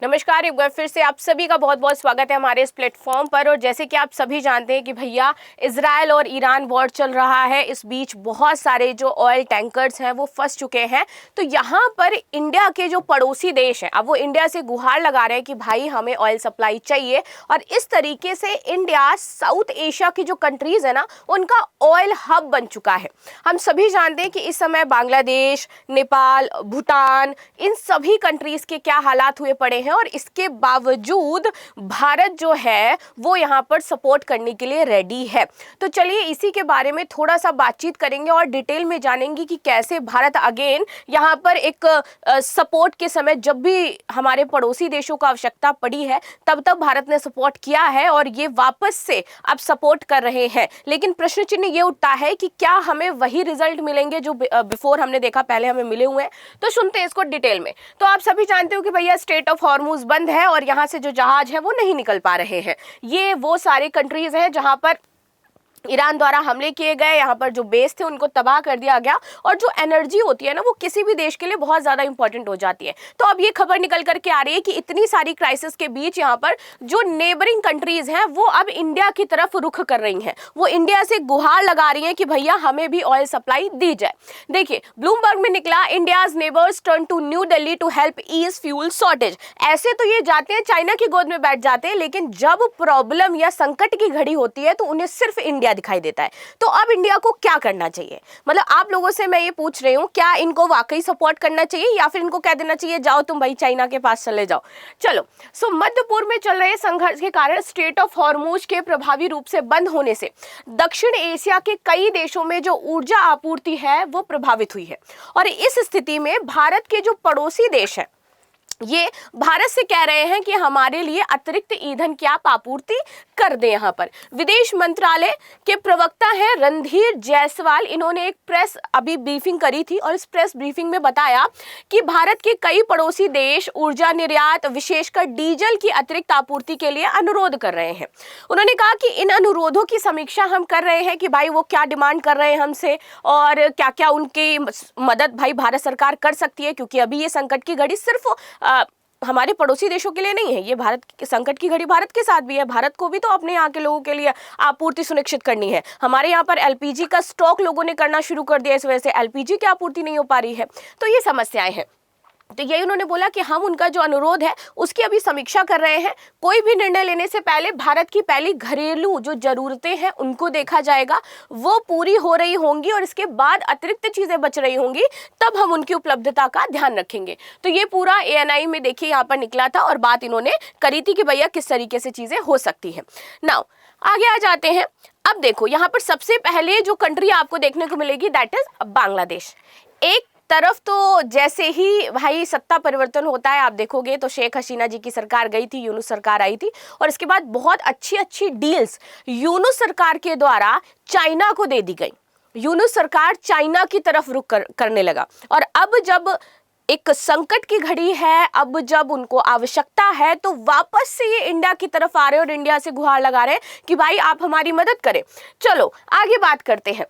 नमस्कार, एक बार फिर से आप सभी का बहुत बहुत स्वागत है हमारे इस प्लेटफॉर्म पर। और जैसे कि आप सभी जानते हैं कि भैया इजराइल और ईरान वॉर चल रहा है, इस बीच बहुत सारे जो ऑयल टैंकर्स हैं वो फंस चुके हैं। तो यहाँ पर इंडिया के जो पड़ोसी देश हैं, अब वो इंडिया से गुहार लगा रहे हैं कि भाई हमें ऑयल सप्लाई चाहिए। और इस तरीके से इंडिया साउथ एशिया की जो कंट्रीज है ना, उनका ऑयल हब बन चुका है। हम सभी जानते हैं कि इस समय बांग्लादेश, नेपाल, भूटान, इन सभी कंट्रीज के क्या हालात हुए पड़े हैं, और इसके बावजूद भारत जो है वो यहाँ पर सपोर्ट करने के लिए रेडी है। तो चलिए इसी के बारे में थोड़ा सा बातचीत करेंगे और डिटेल में जानेंगे कि कैसे भारत अगेन यहाँ पर एक सपोर्ट के समय, जब भी हमारे पड़ोसी देशों को आवश्यकता पड़ी है तब तक भारत ने सपोर्ट किया है और ये वापस से अब सपोर्ट कर रहे हैं। लेकिन प्रश्न चिन्ह ये उठता है कि क्या हमें वही रिजल्ट मिलेंगे जो बिफोर हमने देखा, पहले हमें मिले हुए हैं। तो सुनते हैं इसको डिटेल में। तो आप सभी जानते हो कि भैया स्ट्रेट ऑफ हॉर्मुज बंद है और यहाँ से जो जहाज है वो नहीं निकल पा रहे हैं। ये वो सारे कंट्रीज हैं जहां पर ईरान द्वारा हमले किए गए, यहाँ पर जो बेस थे उनको तबाह कर दिया गया। और जो एनर्जी होती है ना, वो किसी भी देश के लिए बहुत ज़्यादा इंपॉर्टेंट हो जाती है। तो अब ये खबर निकल करके आ रही है कि इतनी सारी क्राइसिस के बीच यहाँ पर जो नेबरिंग कंट्रीज हैं वो अब इंडिया की तरफ रुख कर रही हैं। वो इंडिया से गुहार लगा रही हैं कि भैया हमें भी ऑयल सप्लाई दी जाए। देखिए, ब्लूमबर्ग में निकला, India's neighbours turn to New Delhi to help ease fuel shortage. ऐसे तो ये जाते हैं, चाइना की गोद में बैठ जाते हैं, लेकिन जब प्रॉब्लम या संकट की घड़ी होती है तो उन्हें सिर्फ इंडिया दिखाई देता है। तो अब इंडिया को क्या करना चाहिए? मतलब आप लोगों से मैं ये पूछ रही हूं, क्या इनको वाकई सपोर्ट करना चाहिए या फिर इनको कह देना चाहिए जाओ तुम भाई चाइना के पास चले जाओ। चलो, मध्य पूर्व में चल रहे संघर्ष के कारण स्ट्रेट ऑफ हॉर्मुज के प्रभावी रूप से बंद होने से दक्षिण एशिया के कई देशों में जो ऊर्जा आपूर्ति है वो प्रभावित हुई है। और इस स्थिति में भारत के जो पड़ोसी देश है ये भारत से कह रहे हैं कि हमारे लिए अतिरिक्त ईंधन की आप आपूर्ति कर दें। यहाँ पर विदेश मंत्रालय के प्रवक्ता हैं रणधीर जायसवाल, इन्होंने एक प्रेस अभी ब्रीफिंग करी थी और इस प्रेस ब्रीफिंग में बताया कि भारत के कई पड़ोसी देश ऊर्जा निर्यात, विशेषकर डीजल की अतिरिक्त आपूर्ति के लिए अनुरोध कर रहे हैं। उन्होंने कहा कि इन अनुरोधों की समीक्षा हम कर रहे हैं कि भाई वो क्या डिमांड कर रहे हैं हमसे और क्या क्या उनकी मदद भाई भारत सरकार कर सकती है, क्योंकि अभी ये संकट की घड़ी सिर्फ हमारे पड़ोसी देशों के लिए नहीं है, ये भारत संकट की घड़ी भारत के साथ भी है। भारत को भी तो अपने यहाँ के लोगों के लिए आपूर्ति सुनिश्चित करनी है। हमारे यहाँ पर एलपीजी का स्टॉक लोगों ने करना शुरू कर दिया, इस वजह से एलपीजी की आपूर्ति नहीं हो पा रही है। तो ये समस्याएं हैं। तो यही उन्होंने बोला कि हम उनका जो अनुरोध है उसकी अभी समीक्षा कर रहे हैं। कोई भी निर्णय लेने से पहले भारत की पहली घरेलू जो जरूरतें हैं उनको देखा जाएगा, वो पूरी हो रही होंगी और इसके बाद अतिरिक्त चीजें बच रही होंगी, तब हम उनकी उपलब्धता का ध्यान रखेंगे। तो ये पूरा एएनआई में देखिए यहाँ पर निकला था और बात इन्होंने करी थी कि भैया किस तरीके से चीजें हो सकती हैं। नाउ आगे आ जाते हैं। अब देखो यहाँ पर सबसे पहले जो कंट्री आपको देखने को मिलेगी दैट इज बांग्लादेश। एक तरफ तो जैसे ही भाई सत्ता परिवर्तन होता है, आप देखोगे तो शेख हसीना जी की सरकार गई थी, यूनुस सरकार आई थी और इसके बाद बहुत अच्छी अच्छी डील्स यूनुस सरकार के द्वारा चाइना को दे दी गई। यूनुस सरकार चाइना की तरफ रुख करने लगा। और अब जब एक संकट की घड़ी है, अब जब उनको आवश्यकता है, तो वापस से ये इंडिया की तरफ आ रहे हैं और इंडिया से गुहार लगा रहे हैं कि भाई आप हमारी मदद करें। चलो आगे बात करते हैं।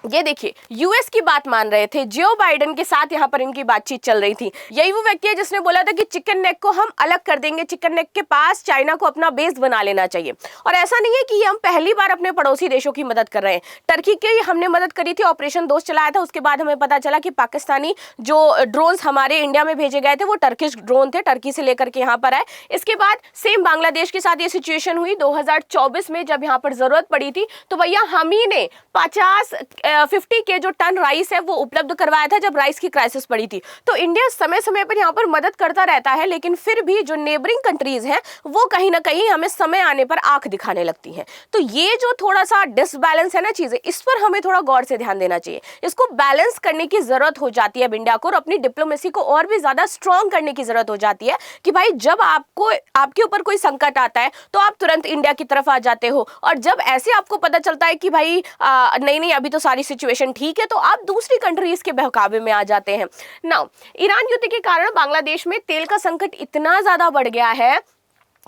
ये देखिए, यूएस की बात मान रहे थे, जो बाइडेन के साथ यहाँ पर इनकी बातचीत चल रही थी। यही वो व्यक्ति है जिसने बोला था कि चिकन नेक को हम अलग कर देंगे, चिकन नेक के पास चाइना को अपना बेस बना लेना चाहिए। और ऐसा नहीं है कि हम पहली बार अपने पड़ोसी देशों की मदद कर रहे हैं। टर्की की हमने मदद करी थी, ऑपरेशन दोस्त चलाया था, उसके बाद हमें पता चला कि पाकिस्तानी जो ड्रोन्स हमारे इंडिया में भेजे गए थे वो टर्किश ड्रोन थे, टर्की से लेकर के यहाँ पर आए। इसके बाद सेम बांग्लादेश के साथ ये सिचुएशन हुई 2024 में, जब यहाँ पर जरूरत पड़ी थी तो भैया हम ही ने 50 के जो टन राइस है वो उपलब्ध करवाया था जब राइस की क्राइसिस पड़ी थी। तो इंडिया समय समय पर यहाँ पर मदद करता रहता है, लेकिन फिर भी जो नेबरिंग कंट्रीज हैं वो कहीं ना कहीं हमें समय आने पर आंख दिखाने लगती हैं। तो ये जो थोड़ा सा डिसबैलेंस है ना चीजें, इस पर हमें थोड़ा गौर से ध्यान देना चाहिए। इसको बैलेंस करने की जरूरत हो जाती है इंडिया को, और अपनी डिप्लोमेसी को और भी ज्यादा स्ट्रॉन्ग करने की जरूरत हो जाती है कि भाई जब आपको आपके ऊपर कोई संकट आता है तो आप तुरंत इंडिया की तरफ आ जाते हो, और जब ऐसे आपको पता चलता है कि भाई नहीं अभी तो सारी सिचुएशन ठीक है, तो आप दूसरी कंट्रीज के बहकावे में आ जाते हैं। नाउ ईरान युद्ध के कारण बांग्लादेश में तेल का संकट इतना ज्यादा बढ़ गया है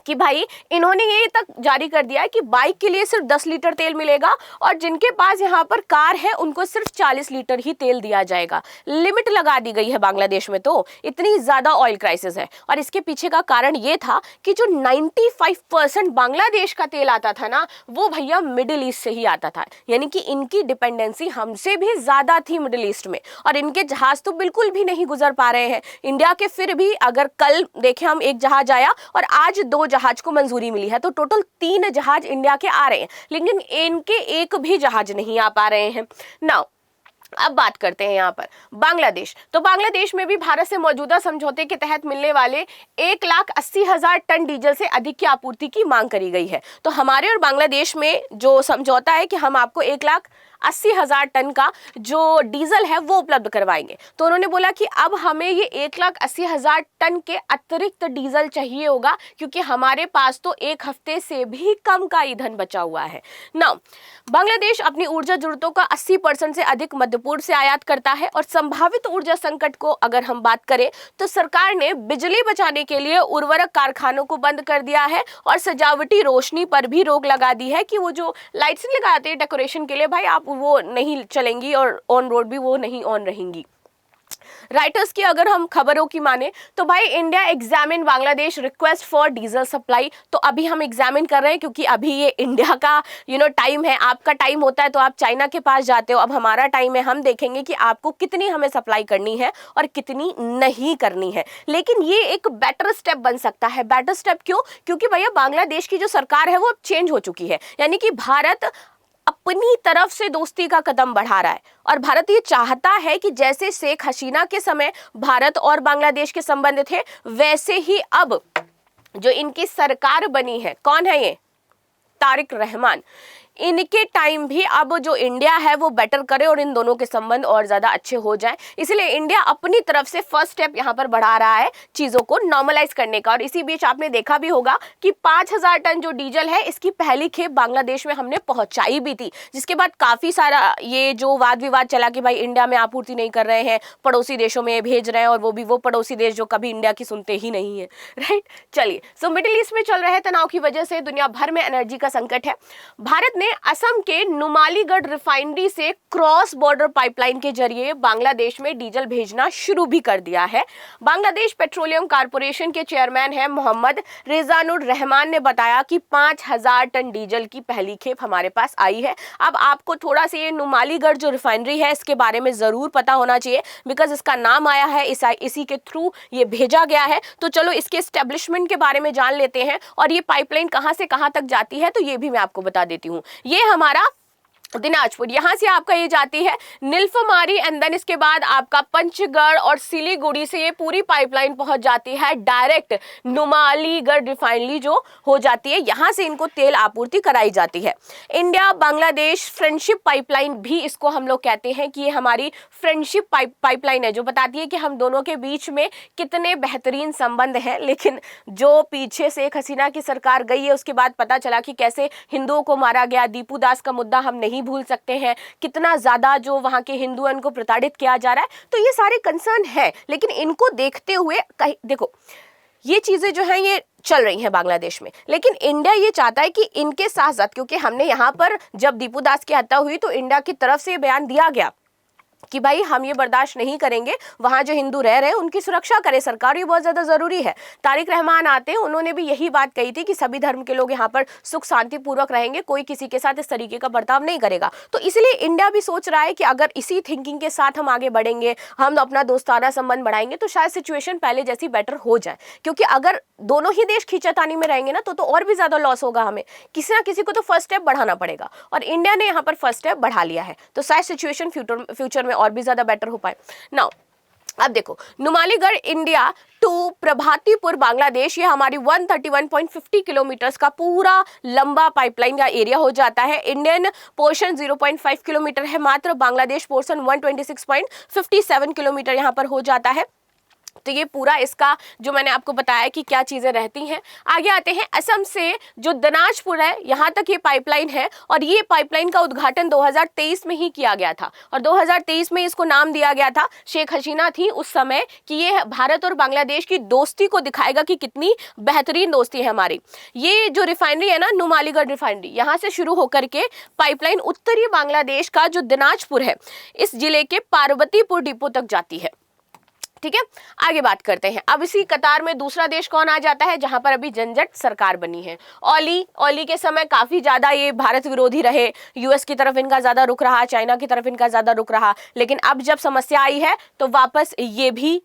कि भाई इन्होंने ये तक जारी कर दिया है कि बाइक के लिए सिर्फ 10 लीटर तेल मिलेगा और जिनके पास यहाँ पर कार है उनको सिर्फ 40 लीटर ही तेल दिया जाएगा। लिमिट लगा दी गई है बांग्लादेश में, तो इतनी ज्यादा ऑयल क्राइसिस है। और इसके पीछे का कारण ये था कि जो 95% बांग्लादेश का तेल आता था ना, वो भैया मिडिल ईस्ट से ही आता था, यानी कि इनकी डिपेंडेंसी हमसे भी ज्यादा थी मिडिल ईस्ट में। और इनके जहाज तो बिल्कुल भी नहीं गुजर पा रहे हैं इंडिया के। फिर भी अगर कल देखें हम, एक जहाज आया और आज 2 जहाज को मंजूरी मिली है, तो टोटल 3 जहाज इंडिया के आ रहे हैं, लेकिन इनके एक भी जहाज नहीं आ पा रहे हैं ना। अब बात करते हैं यहाँ पर बांग्लादेश। तो बांग्लादेश में भी भारत से मौजूदा समझौते के तहत मिलने वाले 1,80,000 टन डीजल से अधिक की आपूर्ति की मांग करी गई है। तो हमारे और बांग्लादेश में जो समझौता है कि हम आपको 1,80,000 टन का जो डीजल है वो उपलब्ध करवाएंगे। तो उन्होंने बोला कि अब हमें ये 1,80,000 टन के अतिरिक्त डीजल चाहिए होगा, क्योंकि हमारे पास तो 1 हफ्ते से भी कम का ईंधन बचा हुआ है ना। बांग्लादेश अपनी ऊर्जा जरूरतों का 80% से अधिक मध्य पूर्व से आयात करता है। और संभावित ऊर्जा संकट को अगर हम बात करें तो सरकार ने बिजली बचाने के लिए उर्वरक कारखानों को बंद कर दिया है और सजावटी रोशनी पर भी रोक लगा दी है कि वो जो लाइट्स लगाते हैं डेकोरेशन के लिए, भाई आप वो नहीं चलेंगी और ऑन रोड भी वो नहीं ऑन रहेंगी। राइटर्स की अगर हम खबरों की माने तो भाई India examine Bangladesh request for diesel supply. तो अभी हम एग्जामिन कर रहे हैं क्योंकि अभी ये इंडिया का टाइम है। आपका टाइम होता है तो आप चाइना के पास जाते हो, अब हमारा टाइम है, हम देखेंगे कि आपको कितनी हमें सप्लाई करनी है और कितनी नहीं करनी है। लेकिन ये एक बेटर स्टेप बन सकता है। बेटर स्टेप क्यों? क्योंकि भैया बांग्लादेश की जो सरकार है वो अब चेंज हो चुकी है, यानी कि भारत अपनी तरफ से दोस्ती का कदम बढ़ा रहा है। और भारत ये चाहता है कि जैसे शेख हसीना के समय भारत और बांग्लादेश के संबंध थे, वैसे ही अब जो इनकी सरकार बनी है, कौन है ये? तारिक रहमान, इनके टाइम भी अब जो इंडिया है वो बेटर करे और इन दोनों के संबंध और ज्यादा अच्छे हो जाएं। इसलिए इंडिया अपनी तरफ से फर्स्ट स्टेप यहाँ पर बढ़ा रहा है चीजों को नॉर्मलाइज करने का। और इसी बीच आपने देखा भी होगा कि 5,000 टन जो डीजल है इसकी पहली खेप बांग्लादेश में हमने पहुंचाई भी थी, जिसके बाद काफी सारा ये जो वाद विवाद चला कि भाई इंडिया में आपूर्ति नहीं कर रहे हैं, पड़ोसी देशों में भेज रहे हैं, और वो भी वो पड़ोसी देश जो कभी इंडिया की सुनते ही नहीं है, राइट। चलिए, सो मिडिल ईस्ट में चल रहे तनाव की वजह से दुनिया भर में एनर्जी का संकट है। भारत ने असम के नुमालीगढ़ रिफाइनरी से क्रॉस बॉर्डर पाइपलाइन के जरिए बांग्लादेश में डीजल भेजना शुरू भी कर दिया है। बांग्लादेश पेट्रोलियम कॉर्पोरेशन के चेयरमैन हैं मोहम्मद रेजानुर रहमान ने बताया कि 5,000 टन डीजल की पहली खेप हमारे पास आई है। अब आपको थोड़ा सा ये नुमालीगढ़ जो रिफाइनरी है इसके बारे में जरूर पता होना चाहिए, बिकॉज इसका नाम आया है, इसी के थ्रू ये भेजा गया है। तो चलो इसके एस्टेब्लिशमेंट के बारे में जान लेते हैं, और ये पाइपलाइन कहां से कहां तक जाती है तो ये भी मैं आपको बता देती हूँ। ये हमारा दिनाजपुर, यहां से आपका ये जाती है नीलफामारी, एंड देन इसके बाद आपका पंचगढ़ और सिलीगुड़ी से ये पूरी पाइपलाइन पहुंच जाती है डायरेक्ट नुमालीगढ़ रिफाइनरी जो हो जाती है, यहां से इनको तेल आपूर्ति कराई जाती है। इंडिया बांग्लादेश फ्रेंडशिप पाइपलाइन भी इसको हम लोग कहते हैं कि ये हमारी फ्रेंडशिप पाइपलाइन है, जो बताती है कि हम दोनों के बीच में कितने बेहतरीन संबंध हैं। लेकिन जो पीछे शेख हसीना की सरकार गई है उसके बाद पता चला कि कैसे हिंदुओं को मारा गया, दीपू दास का मुद्दा हम नहीं भूल सकते हैं, कितना ज्यादा जो वहां के हिंदू हैं उनको प्रताड़ित किया जा रहा है। तो ये सारे कंसर्न है, लेकिन इनको देखते हुए देखो ये चीजें जो हैं ये चल रही हैं बांग्लादेश में, लेकिन इंडिया ये चाहता है कि इनके साथ साथ, क्योंकि हमने यहाँ पर जब दीपू दास की हत्या हुई तो इंडिया की तरफ से बयान दिया गया कि भाई हम ये बर्दाश्त नहीं करेंगे, वहां जो हिंदू रह रहे हैं उनकी सुरक्षा करे सरकार, ये बहुत ज्यादा जरूरी है। तारिक रहमान आते हैं, उन्होंने भी यही बात कही थी कि सभी धर्म के लोग यहाँ पर सुख शांति पूर्वक रहेंगे, कोई किसी के साथ इस तरीके का बर्ताव नहीं करेगा। तो इसलिए इंडिया भी सोच रहा है कि अगर इसी थिंकिंग के साथ हम आगे बढ़ेंगे, हम अपना दोस्ताना संबंध बढ़ाएंगे, तो शायद सिचुएशन पहले जैसी बेटर हो जाए। क्योंकि अगर दोनों ही देश खींचातानी में रहेंगे ना तो और भी ज्यादा लॉस होगा, हमें किसी ना किसी को तो फर्स्ट स्टेप बढ़ाना पड़ेगा, और इंडिया ने यहाँ पर फर्स्ट स्टेप बढ़ा लिया है, तो शायद सिचुएशन फ्यूचर में और भी ज्यादा बेटर हो पाए। नाउ अब देखो, नुमालीगढ़ इंडिया टू प्रभातीपुर बांग्लादेश, ये हमारी 131.50 किलोमीटर का पूरा लंबा पाइपलाइन का एरिया हो जाता है। इंडियन पोर्शन 0.5 किलोमीटर है मात्र, बांग्लादेश पोर्शन 126.57 किलोमीटर यहाँ पर हो जाता है। तो ये पूरा इसका जो मैंने आपको बताया कि क्या चीजें रहती हैं। आगे आते हैं, असम से जो दिनाजपुर है यहाँ तक ये पाइपलाइन है और ये पाइपलाइन का उद्घाटन 2023 में ही किया गया था और 2023 में इसको नाम दिया गया था, शेख हसीना थी उस समय, कि ये भारत और बांग्लादेश की दोस्ती को दिखाएगा कि कितनी बेहतरीन दोस्ती है हमारी। ये जो रिफाइनरी है ना, नुमालीगढ़ रिफाइनरी, यहाँ से शुरू होकर के पाइपलाइन उत्तरी बांग्लादेश का जो दिनाजपुर है इस जिले के पार्वतीपुर डिपो तक जाती है। ठीक है, आगे बात करते हैं। अब इसी कतार में दूसरा देश कौन आ जाता है जहां पर अभी झंझट सरकार बनी है? ओली के समय काफी ज्यादा ये भारत विरोधी रहे, यूएस की तरफ इनका ज्यादा रुख रहा, चाइना की तरफ इनका ज्यादा रुख रहा, लेकिन अब जब समस्या आई है तो वापस ये भी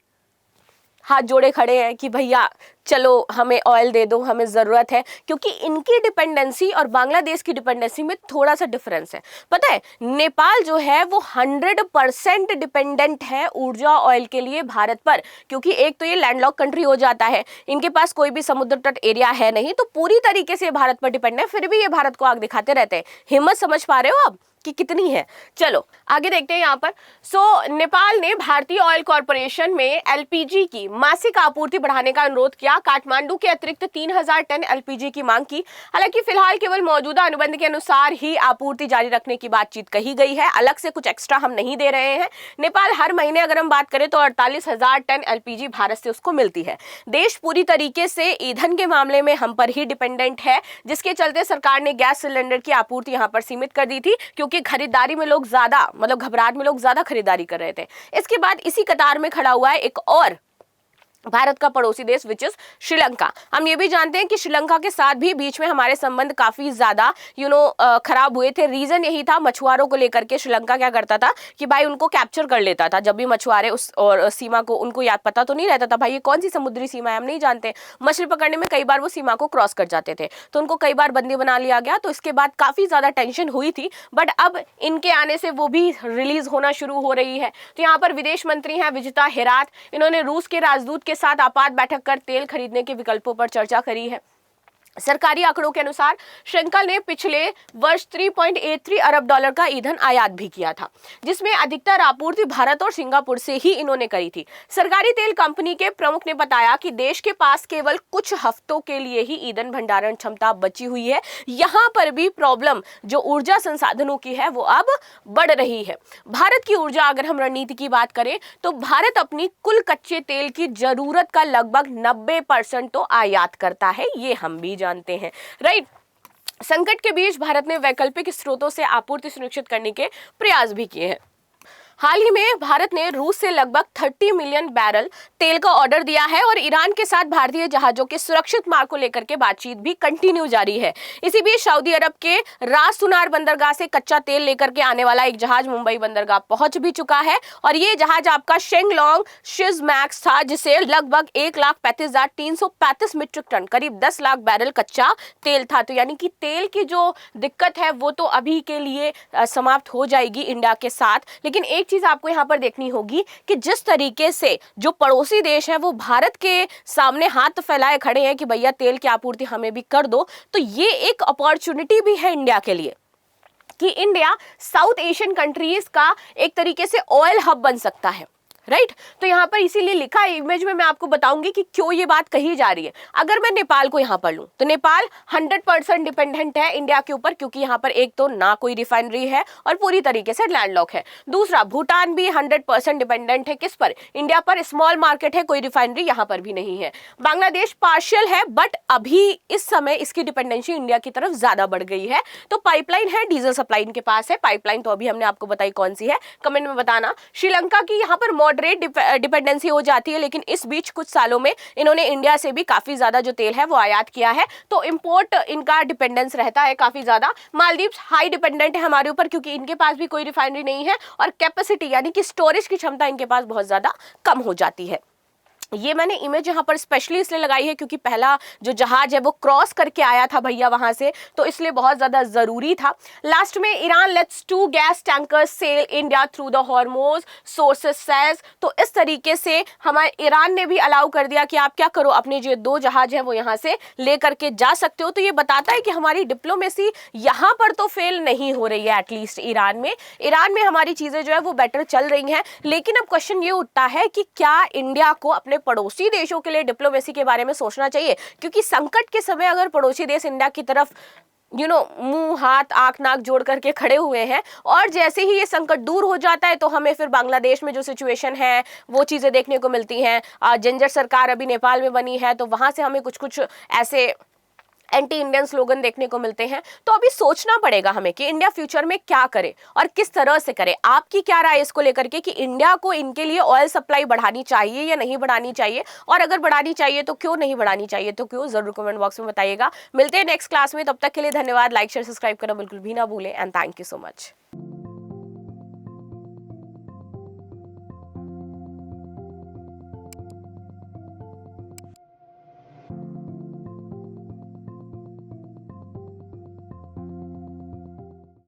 हाथ जोड़े खड़े हैं कि भैया चलो हमें ऑयल दे दो, हमें ज़रूरत है, क्योंकि इनकी डिपेंडेंसी और बांग्लादेश की डिपेंडेंसी में थोड़ा सा डिफरेंस है। पता है, नेपाल जो है वो 100% डिपेंडेंट है ऊर्जा ऑयल के लिए भारत पर, क्योंकि एक तो ये लैंडलॉक कंट्री हो जाता है, इनके पास कोई भी समुद्र तट एरिया है नहीं, तो पूरी तरीके से भारत पर डिपेंड है, फिर भी ये भारत को आग दिखाते रहते हैं। हिम्मत समझ पा रहे हो आप कि कितनी है? चलो आगे देखते हैं यहाँ पर। नेपाल ने भारतीय ऑयल कॉर्पोरेशन में एलपीजी की मासिक आपूर्ति बढ़ाने का अनुरोध किया। काठमांडू के अतिरिक्त 3000 टन एलपीजी की मांग की। हालांकि फिलहाल केवल मौजूदा अनुबंध के अनुसार ही आपूर्ति जारी रखने की बातचीत कही गई है, अलग से कुछ एक्स्ट्रा हम नहीं दे रहे हैं। नेपाल हर महीने अगर हम बात करें तो 48,000 टन एलपीजी भारत से उसको मिलती है। देश पूरी तरीके से ईंधन के मामले में हम पर ही डिपेंडेंट है, जिसके चलते सरकार ने गैस सिलेंडर की आपूर्ति यहाँ पर सीमित कर दी थी, क्योंकि खरीदारी में लोग ज्यादा, मतलब घबराहट में लोग ज्यादा खरीदारी कर रहे थे। इसके बाद इसी कतार में खड़ा हुआ है एक और भारत का पड़ोसी देश विच इज श्रीलंका। हम ये भी जानते हैं कि श्रीलंका के साथ भी बीच में हमारे संबंध काफी ज्यादा खराब हुए थे। रीजन यही था, मछुआरों को लेकर के श्रीलंका क्या करता था कि भाई उनको कैप्चर कर लेता था। जब भी मछुआरे उस और सीमा को, उनको याद पता तो नहीं रहता था भाई ये कौन सी समुद्री सीमा है, हम नहीं जानते। मछली पकड़ने में कई बार वो सीमा को क्रॉस कर जाते थे, तो उनको कई बार बंदी बना लिया गया। तो इसके बाद काफी ज्यादा टेंशन हुई थी, बट अब इनके आने से वो भी रिलीज होना शुरू हो रही है। तो यहाँ पर विदेश मंत्री हैं विजिता हेरात, इन्होंने रूस के राजदूत के साथ आपात बैठक कर तेल खरीदने के विकल्पों पर चर्चा करी है। सरकारी आंकड़ों के अनुसार श्रीलंका ने पिछले वर्ष 3.83 अरब डॉलर का ईंधन आयात भी किया था, जिसमें अधिकतर आपूर्ति भारत और सिंगापुर से ही इन्होंने करी थी। सरकारी तेल कंपनी के प्रमुख ने बताया कि देश के पास केवल कुछ हफ्तों के लिए ही ईंधन भंडारण क्षमता बची हुई है। यहां पर भी प्रॉब्लम जो ऊर्जा संसाधनों की है वो अब बढ़ रही है। भारत की ऊर्जा, अगर हम रणनीति की बात करें तो भारत अपनी कुल कच्चे तेल की जरूरत का लगभग 90% तो आयात करता है, ये हम भी जानते हैं, राइट। संकट के बीच भारत ने वैकल्पिक स्रोतों से आपूर्ति सुनिश्चित करने के प्रयास भी किए हैं। हाल ही में भारत ने रूस से लगभग 30 मिलियन बैरल तेल का ऑर्डर दिया है और ईरान के साथ भारतीय जहाजों के सुरक्षित मार्ग को लेकर के बातचीत भी कंटिन्यू जारी है। इसी बीच सऊदी अरब के रास सुनार बंदरगाह से कच्चा तेल लेकर के आने वाला एक जहाज मुंबई बंदरगाह पहुंच भी चुका है और ये जहाज आपका शेंगलोंग शिजमैक्स था, जिसे लगभग 1,35,335 मीट्रिक टन, करीब 10 लाख बैरल कच्चा तेल था। तो यानी कि तेल की जो दिक्कत है वो तो अभी के लिए समाप्त हो जाएगी इंडिया के साथ। लेकिन एक चीज आपको यहां पर देखनी होगी कि जिस तरीके से जो पड़ोसी देश है वो भारत के सामने हाथ फैलाए खड़े हैं कि भैया तेल की आपूर्ति हमें भी कर दो, तो ये एक अपॉर्चुनिटी भी है इंडिया के लिए कि इंडिया साउथ एशियन कंट्रीज का एक तरीके से ऑयल हब बन सकता है, राइट। तो यहाँ पर इसीलिए लिखा है, इमेज में मैं आपको बताऊंगी कि क्यों ये बात कही जा रही है। अगर मैं नेपाल को यहाँ पर लूं तो नेपाल 100% डिपेंडेंट है इंडिया के ऊपर, क्योंकि यहाँ पर एक तो ना कोई रिफाइनरी है और पूरी तरीके से लैंडलॉक है। दूसरा, भूटान भी 100% डिपेंडेंट है किस पर? इंडिया पर। स्मॉल मार्केट है, कोई रिफाइनरी यहाँ पर भी नहीं है। बांग्लादेश पार्शियल है, बट अभी इस समय इसकी डिपेंडेंसी इंडिया की तरफ ज्यादा बढ़ गई है। तो पाइपलाइन है, डीजल सप्लाई इनके पास है। पाइपलाइन तो अभी हमने आपको बताई कौन सी है, कमेंट में बताना। श्रीलंका की यहाँ पर मॉडरेट डिपेंडेंसी हो जाती है, लेकिन इस बीच कुछ सालों में इन्होंने इंडिया से भी काफी ज्यादा जो तेल है वो आयात किया है, तो इंपोर्ट इनका डिपेंडेंस रहता है काफी ज्यादा। मालदीव्स हाई डिपेंडेंट है हमारे ऊपर, क्योंकि इनके पास भी कोई रिफाइनरी नहीं है और कैपेसिटी यानी कि स्टोरेज की क्षमता इनके पास बहुत ज्यादा कम हो जाती है। ये मैंने इमेज यहाँ पर स्पेशली इसलिए लगाई है क्योंकि पहला जो जहाज है वो क्रॉस करके आया था भैया वहां से, तो इसलिए बहुत ज्यादा जरूरी था। लास्ट में Iran lets 2 gas tankers sail India through the Hormuz sources say. तो इस तरीके से हमारे ईरान ने भी अलाउ कर दिया कि आप क्या करो, अपने जो 2 जहाज हैं वो यहाँ से लेकर के जा सकते हो। तो ये बताता है कि हमारी डिप्लोमेसी यहाँ पर तो फेल नहीं हो रही है, एटलीस्ट ईरान में हमारी चीजें जो है वो बेटर चल रही हैं। लेकिन अब क्वेश्चन ये उठता है कि क्या इंडिया को अपने पड़ोसी देशों के लिए डिप्लोमेसी के बारे में सोचना चाहिए, क्योंकि संकट के समय अगर पड़ोसी देश इंडिया की तरफ मुंह हाथ आंख नाक जोड़ करके खड़े हुए हैं, और जैसे ही ये संकट दूर हो जाता है तो हमें फिर बांग्लादेश में जो सिचुएशन है वो चीजें देखने को मिलती हैं। झंझट सरकार अभी नेपाल में बनी है, तो वहां से हमें कुछ कुछ ऐसे एंटी इंडियन स्लोगन देखने को मिलते हैं। तो अभी सोचना पड़ेगा हमें कि इंडिया फ्यूचर में क्या करे और किस तरह से करे। आपकी क्या राय इसको लेकर के कि इंडिया को इनके लिए ऑयल सप्लाई बढ़ानी चाहिए या नहीं बढ़ानी चाहिए, और अगर बढ़ानी चाहिए तो क्यों नहीं बढ़ानी चाहिए, तो क्यों, जरूर कमेंट बॉक्स में बताइएगा। मिलते हैं नेक्स्ट क्लास में, तब तक के लिए धन्यवाद। लाइक शेयर सब्सक्राइब करना बिल्कुल भी ना भूलें, and thank you so much.